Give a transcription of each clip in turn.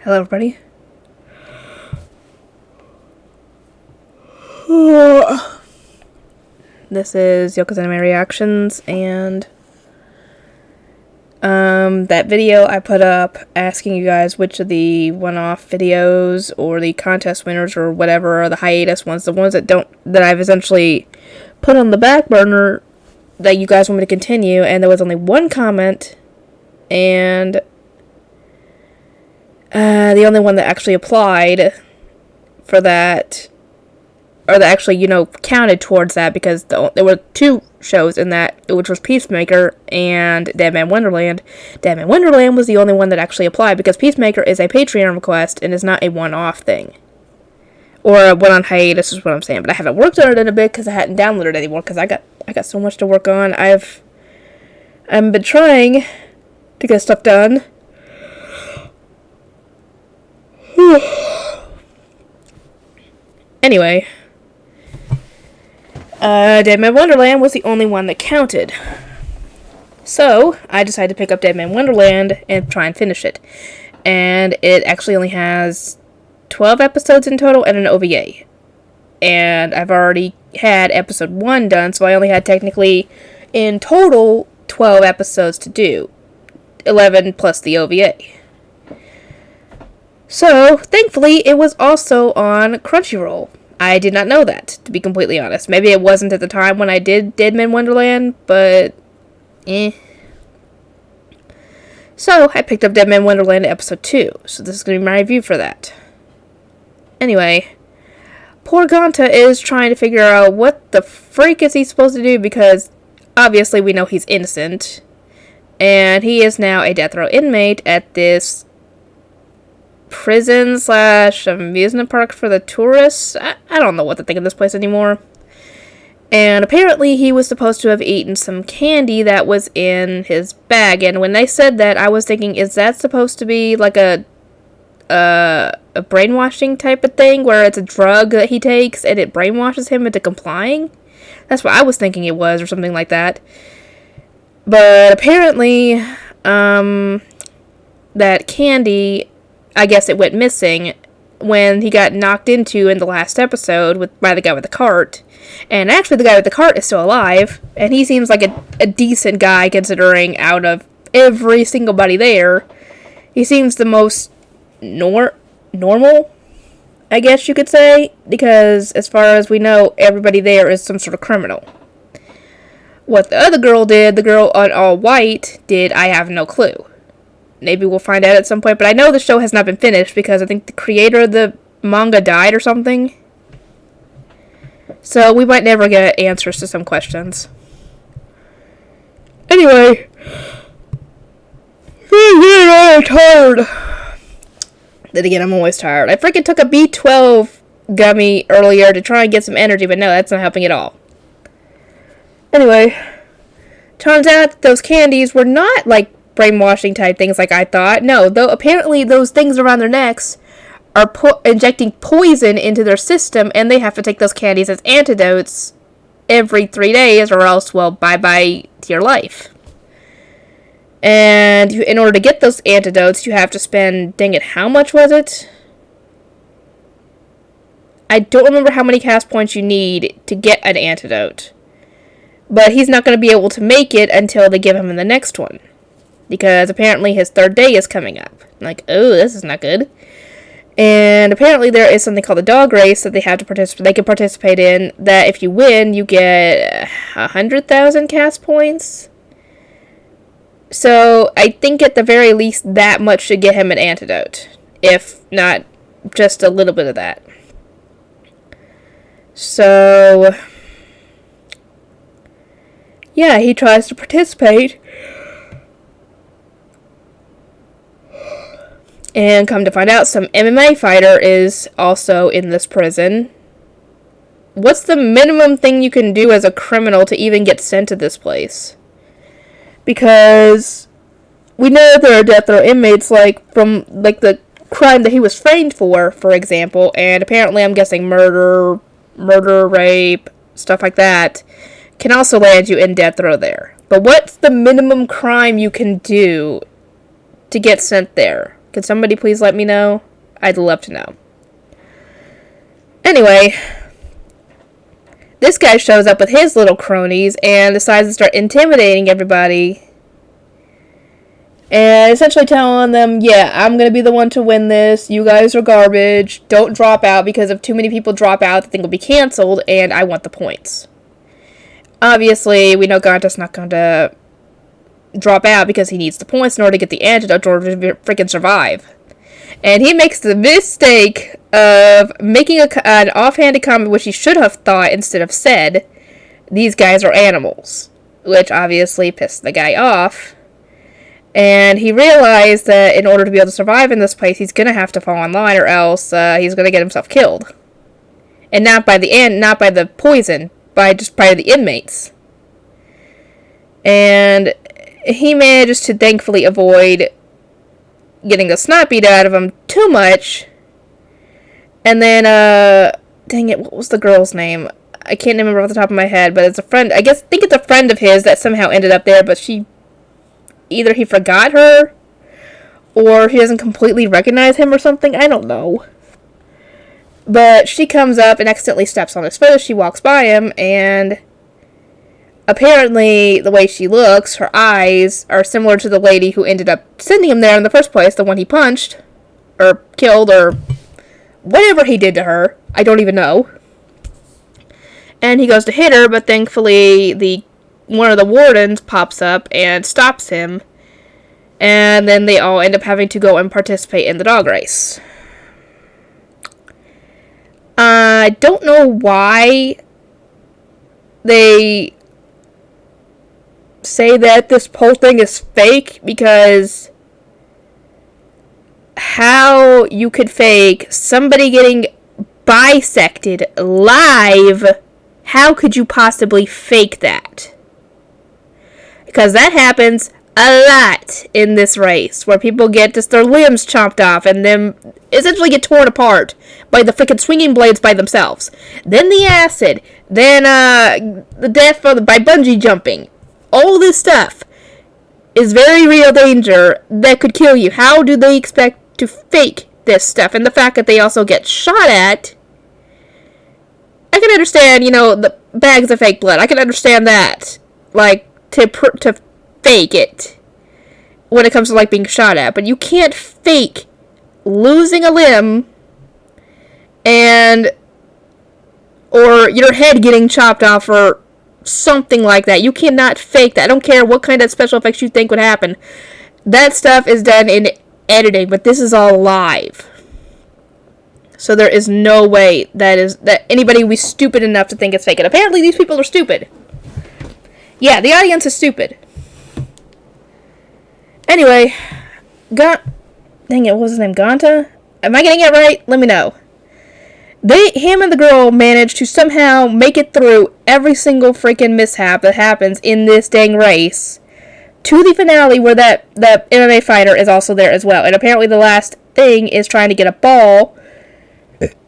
Hello, everybody. This is Yoko's Anime Reactions, and that video I put up asking you guys which of the one-off videos or the contest winners or whatever, or the hiatus ones, the ones that I've essentially put on the back burner that you guys want me to continue, and there was only one comment, and the only one that actually applied for that, or that actually, counted towards that, because there were two shows in that, which was Peacemaker and Deadman Wonderland. Deadman Wonderland was the only one that actually applied, because Peacemaker is a Patreon request and is not a one-off thing. Or a one on hiatus is what I'm saying, but I haven't worked on it in a bit because I hadn't downloaded it anymore, because I got so much to work on. I've been trying to get stuff done. Anyway, Deadman Wonderland was the only one that counted. So, I decided to pick up Deadman Wonderland and try and finish it. And it actually only has 12 episodes in total and an OVA. And I've already had episode 1 done, so I only had technically, in total, 12 episodes to do. 11 plus the OVA. So, thankfully, it was also on Crunchyroll. I did not know that, to be completely honest. Maybe it wasn't at the time when I did Deadman Wonderland, but So, I picked up Deadman Wonderland episode 2, so this is going to be my review for that. Anyway, poor Ganta is trying to figure out what the freak is he supposed to do, because obviously we know he's innocent, and he is now a death row inmate at this prison / amusement park for the tourists. I don't know what to think of this place anymore. And apparently he was supposed to have eaten some candy that was in his bag. And when they said that, I was thinking, is that supposed to be like a brainwashing type of thing, where it's a drug that he takes and it brainwashes him into complying? That's what I was thinking it was, or something like that. But apparently, that candy, I guess it went missing when he got knocked into in the last episode by the guy with the cart. And actually the guy with the cart is still alive, and he seems like a decent guy considering out of every single body there. He seems the most normal, I guess you could say, because as far as we know, everybody there is some sort of criminal. What the other girl did, the girl on all white did, I have no clue. Maybe we'll find out at some point, but I know the show has not been finished because I think the creator of the manga died or something. So we might never get answers to some questions. Anyway, I'm tired. Then again, I'm always tired. I freaking took a B12 gummy earlier to try and get some energy, but no, that's not helping at all. Anyway, turns out those candies were not like brainwashing type things like I thought. No, though apparently those things around their necks are injecting poison into their system, and they have to take those candies as antidotes every 3 days, or else, well, bye-bye to your life. And in order to get those antidotes, you have to spend, dang it, how much was it? I don't remember how many cast points you need to get an antidote. But he's not going to be able to make it until they give him the next one. Because apparently his 3rd day is coming up. Like, oh, this is not good. And apparently there is something called a dog race that they have to they can participate in, that if you win, you get 100,000 cast points. So I think at the very least that much should get him an antidote. If not just a little bit of that. So yeah, he tries to participate. And come to find out, some MMA fighter is also in this prison. What's the minimum thing you can do as a criminal to even get sent to this place? Because we know there are death row inmates, from the crime that he was framed for example, and apparently I'm guessing murder, rape, stuff like that, can also land you in death row there. But what's the minimum crime you can do to get sent there? Could somebody please let me know? I'd love to know. Anyway, this guy shows up with his little cronies and decides to start intimidating everybody. And essentially telling them, yeah, I'm going to be the one to win this. You guys are garbage. Don't drop out, because if too many people drop out, the thing will be canceled, and I want the points. Obviously, we know Ganta's not going to drop out because he needs the points in order to get the antidote in order to freaking survive. And he makes the mistake of making an offhanded comment which he should have thought instead of said, these guys are animals. Which obviously pissed the guy off. And he realized that in order to be able to survive in this place, he's going to have to fall in line, or else he's going to get himself killed. And not by the poison, by the inmates. And he manages to thankfully avoid getting the snot beat out of him too much. And then, dang it, what was the girl's name? I can't remember off the top of my head, but it's a friend, I think it's a friend of his that somehow ended up there, but either he forgot her, or he doesn't completely recognize him or something, I don't know. But she comes up and accidentally steps on his foot as she walks by him, and apparently the way she looks, her eyes, are similar to the lady who ended up sending him there in the first place, the one he punched, or killed, or whatever he did to her. I don't even know. And he goes to hit her, but thankfully one of the wardens pops up and stops him. And then they all end up having to go and participate in the dog race. I don't know why they say that this whole thing is fake, because how you could fake somebody getting bisected live, how could you possibly fake that? Because that happens a lot in this race, where people get just their limbs chopped off and then essentially get torn apart by the freaking swinging blades by themselves. Then the acid, then the death by bungee jumping. All this stuff is very real danger that could kill you. How do they expect to fake this stuff? And the fact that they also get shot at, I can understand, the bags of fake blood. I can understand that. Like, to fake it when it comes to, being shot at. But you can't fake losing a limb or your head getting chopped off or something like that. You cannot fake that. I don't care what kind of special effects you think would happen. That stuff is done in editing, but this is all live. So there is no way that anybody would be stupid enough to think it's fake. And apparently these people are stupid. Yeah, the audience is stupid. Anyway, dang it, what was his name? Ganta? Am I getting it right? Let me know. Him and the girl managed to somehow make it through every single freaking mishap that happens in this dang race to the finale, where that MMA fighter is also there as well. And apparently the last thing is trying to get a ball,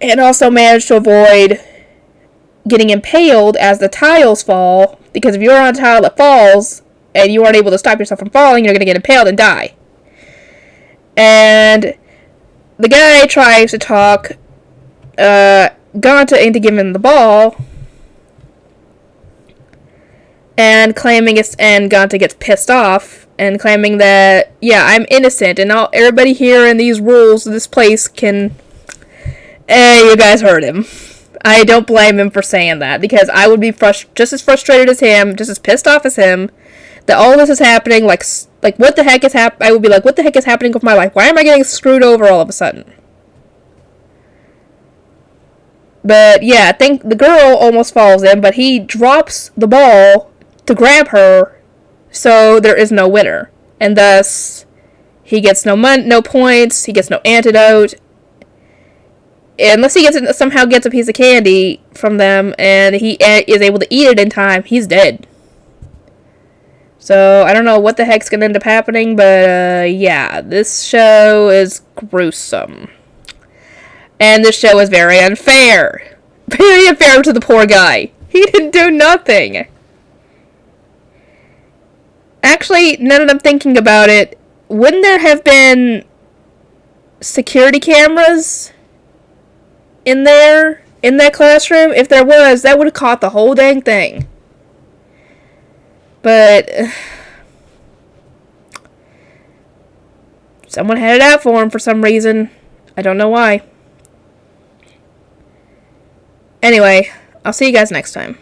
and also managed to avoid getting impaled as the tiles fall, because if you're on a tile that falls and you aren't able to stop yourself from falling, you're going to get impaled and die. And the guy tries to talk Ganta into giving him the ball, and Ganta gets pissed off and claiming that, yeah, I'm innocent, and everybody here in these rules of this place can... you guys heard him. I don't blame him for saying that, because I would be just as frustrated as him, just as pissed off as him, that all this is happening, like what the heck is I would be like, what the heck is happening with my life? Why am I getting screwed over all of a sudden? But yeah, I think the girl almost falls in, but he drops the ball to grab her, so there is no winner. And thus, he gets no points, he gets no antidote, unless he somehow gets a piece of candy from them, and he is able to eat it in time, he's dead. So, I don't know what the heck's gonna end up happening, but, yeah, this show is gruesome. And this show is very unfair. Very unfair to the poor guy. He didn't do nothing. Actually, now that I'm thinking about it, wouldn't there have been security cameras in there, in that classroom. If there was, that would have caught the whole dang thing. But someone had it out for him for some reason. I don't know why. Anyway, I'll see you guys next time.